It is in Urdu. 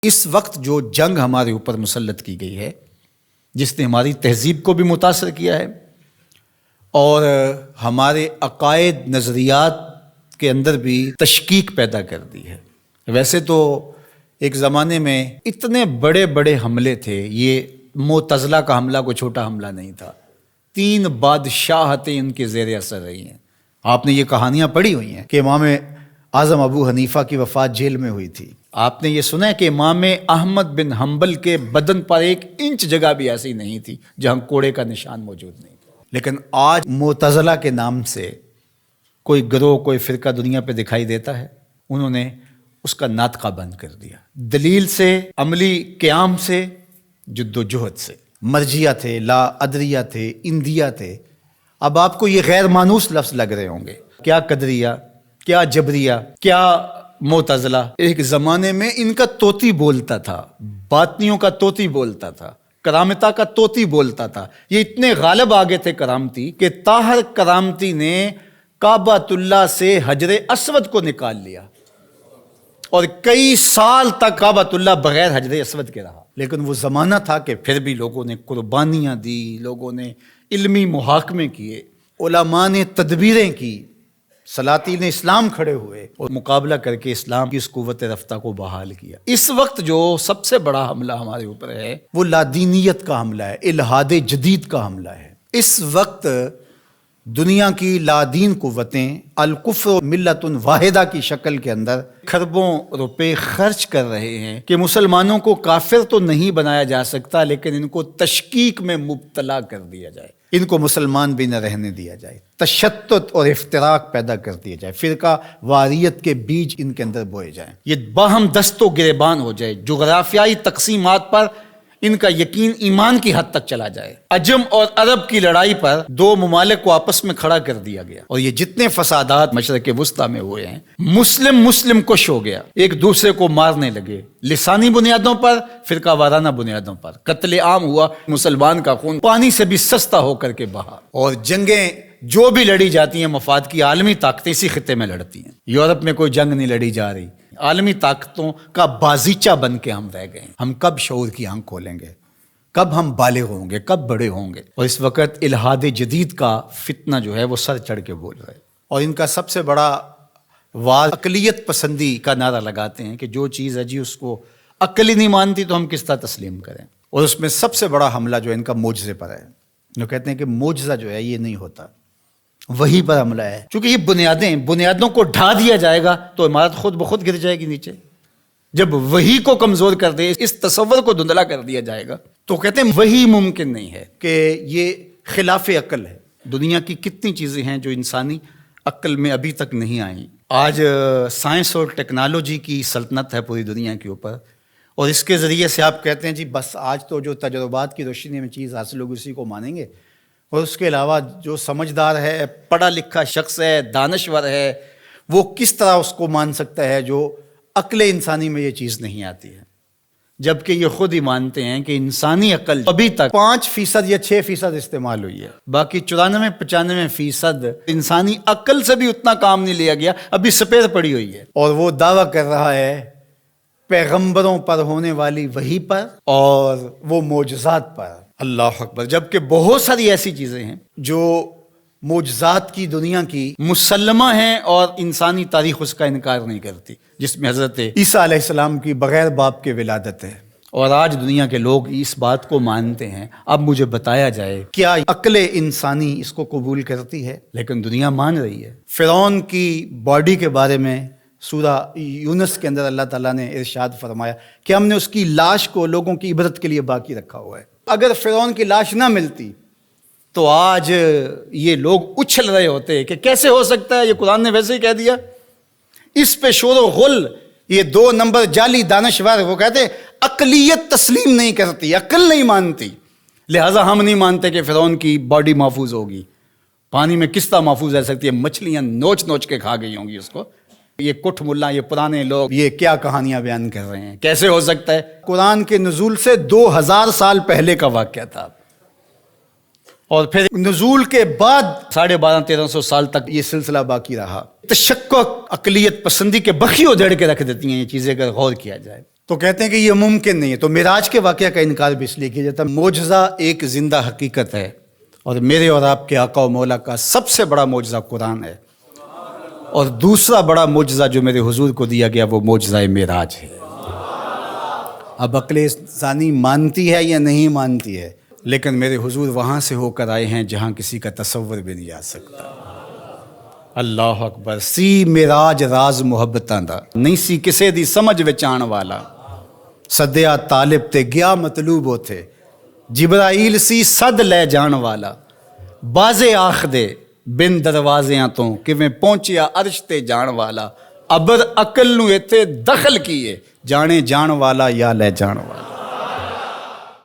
اس وقت جو جنگ ہمارے اوپر مسلط کی گئی ہے، جس نے ہماری تہذیب کو بھی متاثر کیا ہے اور ہمارے عقائد نظریات کے اندر بھی تشکیک پیدا کر دی ہے۔ ویسے تو ایک زمانے میں اتنے بڑے بڑے حملے تھے، یہ معتزلہ کا حملہ کوئی چھوٹا حملہ نہیں تھا۔ 3 بادشاہتیں ان کے زیر اثر رہی ہیں۔ آپ نے یہ کہانیاں پڑھی ہوئی ہیں کہ امام اعظم ابو حنیفہ کی وفات جیل میں ہوئی تھی۔ آپ نے یہ سنا ہے کہ امام احمد بن حنبل کے بدن پر 1 انچ جگہ بھی ایسی نہیں تھی جہاں کوڑے کا نشان موجود نہیں تھا۔ لیکن آج معتزلہ کے نام سے کوئی گروہ، کوئی فرقہ دنیا پہ دکھائی دیتا ہے، انہوں نے اس کا ناطقہ بند کر دیا۔ دلیل سے، عملی قیام سے، جد و جہد سے۔ مرجیہ تھے، لا ادریہ تھے، اندیہ تھے۔ اب آپ کو یہ غیر مانوس لفظ لگ رہے ہوں گے، کیا قدریہ، کیا جبریہ، کیا معتزلہ۔ ایک زمانے میں ان کا طوطی بولتا تھا، باطنیوں کا طوطی بولتا تھا، کرامتہ کا طوطی بولتا تھا۔ یہ اتنے غالب آگے تھے کرامتی کہ طاہر کرامتی نے کعبۃ اللہ سے حجر اسود کو نکال لیا اور کئی سال تک کعبۃ اللہ بغیر حجر اسود کے رہا۔ لیکن وہ زمانہ تھا کہ پھر بھی لوگوں نے قربانیاں دی، لوگوں نے علمی محاکمے کیے، علماء نے تدبیریں کی، سلاطین اسلام کھڑے ہوئے اور مقابلہ کر کے اسلام کی اس قوت رفتہ کو بحال کیا۔ اس وقت جو سب سے بڑا حملہ ہمارے اوپر ہے وہ لادینیت کا حملہ ہے، الحاد جدید کا حملہ ہے۔ اس وقت دنیا کی لادین قوتیں الکفر ملت واحدہ کی شکل کے اندر کھربوں روپے خرچ کر رہے ہیں کہ مسلمانوں کو کافر تو نہیں بنایا جا سکتا، لیکن ان کو تشکیک میں مبتلا کر دیا جائے، ان کو مسلمان بھی نہ رہنے دیا جائے، تشتت اور افتراق پیدا کر دیا جائے، فرقہ واریت کے بیج ان کے اندر بوئے جائیں، یہ باہم دست و گریبان ہو جائے، جغرافیائی تقسیمات پر ان کا یقین ایمان کی حد تک چلا جائے۔ عجم اور عرب کی لڑائی پر 2 ممالک کو آپس میں کھڑا کر دیا گیا اور یہ جتنے فسادات مشرق وسطیٰ میں ہوئے ہیں، مسلم کش ہو گیا، ایک دوسرے کو مارنے لگے، لسانی بنیادوں پر، فرقہ وارانہ بنیادوں پر، قتل عام ہوا، مسلمان کا خون پانی سے بھی سستا ہو کر کے بہا، اور جنگیں جو بھی لڑی جاتی ہیں مفاد کی عالمی طاقتیں اسی خطے میں لڑتی ہیں۔ یورپ میں کوئی جنگ نہیں لڑی جا رہی، عالمی طاقتوں کا بازیچہ بن کے ہم رہ گئے۔ ہم کب شعور کی آنکھ کھولیں گے؟ کب ہم بالغ ہوں گے؟ کب بڑے ہوں گے؟ اور اس وقت الحاد جدید کا فتنہ جو ہے وہ سر چڑھ کے بول رہا ہے، اور ان کا سب سے بڑا وار اقلیت پسندی کا نعرہ لگاتے ہیں کہ جو چیز ہے جی اس کو عقل ہی نہیں مانتی تو ہم کس طرح تسلیم کریں۔ اور اس میں سب سے بڑا حملہ جو ہے ان کا معجزے پر ہے۔ جو کہتے ہیں کہ معجزہ جو ہے یہ نہیں ہوتا، وہی پر حملہ ہے، چونکہ یہ بنیادوں کو ڈھا دیا جائے گا تو عمارت خود بخود گر جائے گی نیچے۔ جب وہی کو کمزور کر دے، اس تصور کو دھندلا کر دیا جائے گا، تو کہتے ہیں وہی ممکن نہیں ہے، کہ یہ خلاف عقل ہے۔ دنیا کی کتنی چیزیں ہیں جو انسانی عقل میں ابھی تک نہیں آئیں۔ آج سائنس اور ٹیکنالوجی کی سلطنت ہے پوری دنیا کے اوپر، اور اس کے ذریعے سے آپ کہتے ہیں جی بس آج تو جو تجربات کی روشنی میں چیز حاصل ہوگی اسی کو مانیں گے، اور اس کے علاوہ جو سمجھدار ہے، پڑھا لکھا شخص ہے، دانشور ہے، وہ کس طرح اس کو مان سکتا ہے جو عقل انسانی میں یہ چیز نہیں آتی ہے؟ جبکہ یہ خود ہی مانتے ہیں کہ انسانی عقل ابھی تک 5% یا 6% استعمال ہوئی ہے، باقی 94-95% انسانی عقل سے بھی اتنا کام نہیں لیا گیا، ابھی سپیر پڑی ہوئی ہے۔ اور وہ دعویٰ کر رہا ہے پیغمبروں پر ہونے والی وحی پر اور وہ معجزات پر۔ اللہ اکبر! جبکہ بہت ساری ایسی چیزیں ہیں جو معجزات کی دنیا کی مسلمہ ہیں اور انسانی تاریخ اس کا انکار نہیں کرتی، جس میں حضرت عیسیٰ علیہ السلام کی بغیر باپ کے ولادت ہے، اور آج دنیا کے لوگ اس بات کو مانتے ہیں۔ اب مجھے بتایا جائے کیا عقل انسانی اس کو قبول کرتی ہے؟ لیکن دنیا مان رہی ہے۔ فرعون کی باڈی کے بارے میں سورہ یونس کے اندر اللہ تعالیٰ نے ارشاد فرمایا کہ ہم نے اس کی لاش کو لوگوں کی عبرت کے لیے باقی رکھا ہوا ہے۔ اگر فرعون کی لاش نہ ملتی تو آج یہ لوگ اچھل رہے ہوتے کہ کیسے ہو سکتا ہے، یہ قرآن نے ویسے ہی کہہ دیا۔ اس پہ شور و غل، یہ 2 نمبر جعلی دانشور، وہ کہتے عقلیت تسلیم نہیں کرتی، عقل نہیں مانتی، لہٰذا ہم نہیں مانتے کہ فرعون کی باڈی محفوظ ہوگی۔ پانی میں کس طرح محفوظ رہ سکتی ہے؟ مچھلیاں نوچ نوچ کے کھا گئی ہوں گی اس کو۔ یہ کٹھ ملا، یہ پرانے لوگ یہ کیا کہانیاں بیان کر رہے ہیں؟ کیسے ہو سکتا ہے؟ قرآن کے نزول سے 2000 سال پہلے کا واقعہ تھا، اور پھر نزول کے بعد 1250-1300 سال تک یہ سلسلہ باقی رہا۔ تشکک، عقلیت پسندی کے بخیو دھڑ کے رکھ دیتی ہیں یہ چیزیں اگر غور کیا جائے۔ تو کہتے ہیں کہ یہ ممکن نہیں ہے. تو معراج کے واقعہ کا انکار بھی اس لیے کیا جاتا ہے. معجزہ ایک زندہ حقیقت ہے، اور میرے اور آپ کے آقا و مولا کا سب سے بڑا معجزہ قرآن ہے، اور دوسرا بڑا معجزہ جو میرے حضور کو دیا گیا وہ معجزہ معراج ہے. اب عقل انسانی مانتی ہے یا نہیں مانتی ہے، لیکن میرے حضور وہاں سے ہو کر آئے ہیں جہاں کسی کا تصور بھی نہیں آ سکتا. اللہ اکبر. سی معراج راز محبتاں دا نہیں سی کسے دی سمجھ وچ آن والا، سدیا طالب تے گیا مطلوب ہوتے، جبرائیل سی صد لے جان والا، بازے آخ دے بن دروازیاں تو کیویں پہنچیا عرش تے جان والا، ابر عقل نو ایتھے دخل کیے جانے جان والا یا لے جان والا.